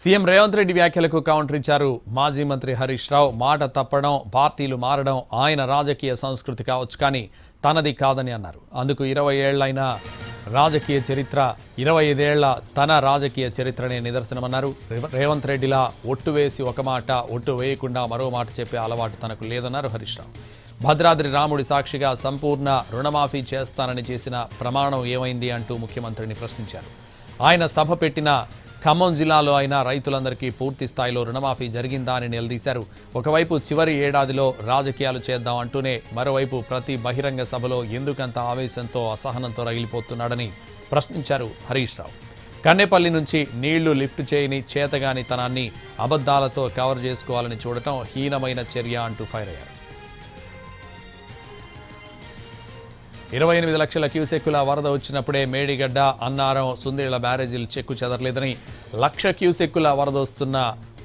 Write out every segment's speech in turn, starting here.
CM Revanth Reddy వ్యాఖ్యలకు counter ఇచ్చారు మాజీ మంత్రి హరీష్ రావు. మాట తప్పడం, పార్టీలు మారడం ఆయన రాజకీయ సంస్కృతి కావచ్చు, కానీ తనది కాదని అన్నారు. అందుకు 20 ఏళ్లైన రాజకీయ చరిత్ర, 25 ఏళ్ల తన రాజకీయ చరిత్రనే నిదర్శనమన్నారు. రేవంత్ రెడ్డిలా ఒట్టు వేసి ఒక మాట, ఒట్టు వేయకుండా మరో మాట చెప్పే అలవాటు తనకు లేదన్నారు హరీష్ రావు. భద్రాద్రి రాముడి సాక్షిగా సంపూర్ణ రుణమాఫీ చేస్తానని చేసిన ప్రమాణం ఏమైంది అంటూ ముఖ్యమంత్రిని ప్రశ్నించారు. ఆయన సభ పెట్టిన ఖమ్మం జిల్లాలో అయినా రైతులందరికీ పూర్తి స్థాయిలో రుణమాఫీ జరిగిందా అని నిలదీశారు. ఒకవైపు చివరి ఏడాదిలో రాజకీయాలు చేద్దాం అంటూనే మరోవైపు ప్రతి బహిరంగ సభలో ఎందుకంత ఆవేశంతో, అసహనంతో రగిలిపోతున్నాడని ప్రశ్నించారు హరీష్ రావు. కన్నెపల్లి నుంచి నీళ్లు లిఫ్ట్ చేయని చేతగాని తనాన్ని అబద్ధాలతో కవర్ చేసుకోవాలని చూడటం హీనమైన చర్య అంటూ ఫైర్ అయ్యారు. 28 లక్షల క్యూసెక్కుల వరద వచ్చినప్పుడే మేడిగడ్డ, అన్నారం, సుందేళ్ల బ్యారేజీలు చెక్కు చెదరలేదని, 1,00,000 క్యూసెక్కుల వరద వస్తున్న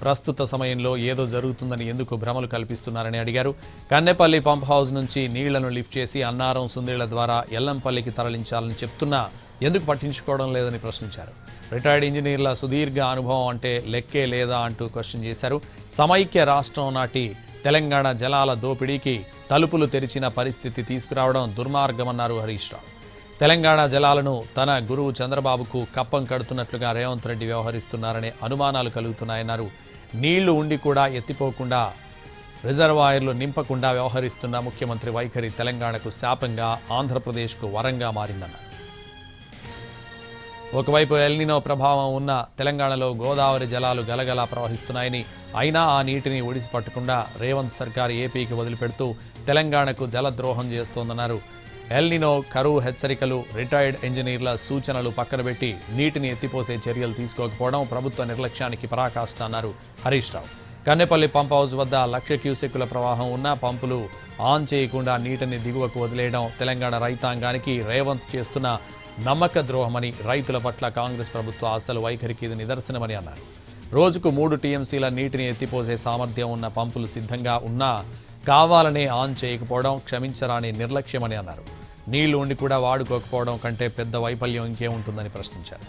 ప్రస్తుత సమయంలో ఏదో జరుగుతుందని ఎందుకు భ్రమలు కల్పిస్తున్నారని అడిగారు. కన్నెపల్లి పంప్ హౌస్ నుంచి నీళ్లను లిఫ్ట్ చేసి అన్నారం, సుందేళ్ల ద్వారా ఎల్లంపల్లికి తరలించాలని చెప్తున్నా ఎందుకు పట్టించుకోవడం లేదని ప్రశ్నించారు. రిటైర్డ్ ఇంజనీర్ల సుదీర్ఘ అనుభవం అంటే లెక్కే లేదా అంటూ క్వశ్చన్ చేశారు. సమైక్య రాష్ట్రం నాటి తెలంగాణ జలాల దోపిడీకి తలుపులు తెరిచిన పరిస్థితి తీసుకురావడం దుర్మార్గమన్నారు హరీష్ రావు. తెలంగాణ జలాలను తన గురువు చంద్రబాబుకు కప్పం కడుతున్నట్లుగా రేవంత్ రెడ్డి వ్యవహరిస్తున్నారనే అనుమానాలు కలుగుతున్నాయన్నారు. నీళ్లు ఉండి కూడా ఎత్తిపోకుండా, రిజర్వాయర్లు నింపకుండా వ్యవహరిస్తున్న ముఖ్యమంత్రి వైఖరి తెలంగాణకు శాపంగా, ఆంధ్రప్రదేశ్కు వరంగా మారిందన్నారు. ఒకవైపు ఎల్నినో ప్రభావం ఉన్న తెలంగాణలో గోదావరి జలాలు గలగలా ప్రవహిస్తున్నాయని, అయినా ఆ నీటిని ఒడిసిపట్టకుండా రేవంత్ సర్కార్ ఏపీకి వదిలిపెడుతూ తెలంగాణకు జలద్రోహం చేస్తోందన్నారు. ఎల్నినో, కరువు హెచ్చరికలు, రిటైర్డ్ ఇంజనీర్ల సూచనలు పక్కనబెట్టి నీటిని ఎత్తిపోసే చర్యలు తీసుకోకపోవడం ప్రభుత్వ నిర్లక్ష్యానికి పరాకాష్ట అన్నారు హరీష్ రావు. కన్నెపల్లి పంప్ హౌస్ వద్ద 1,00,000 క్యూసెక్కుల ప్రవాహం ఉన్న పంపులు ఆన్ చేయకుండా నీటిని దిగువకు వదిలేయడం తెలంగాణ రైతాంగానికి రేవంత్ చేస్తున్న నమ్మక ద్రోహమని, రైతుల పట్ల కాంగ్రెస్ ప్రభుత్వ అసలు వైఖరికి ఇది నిదర్శనమని అన్నారు. రోజుకు 3 టీఎంసీల నీటిని ఎత్తిపోసే సామర్థ్యం ఉన్న పంపులు సిద్ధంగా ఉన్నా కావాలనే ఆన్ చేయకపోవడం క్షమించరాని నిర్లక్ష్యమని అన్నారు. నీళ్లు ఉండి కూడా వాడుకోకపోవడం కంటే పెద్ద వైఫల్యం ఇంకేముంటుందని ప్రశ్నించారు.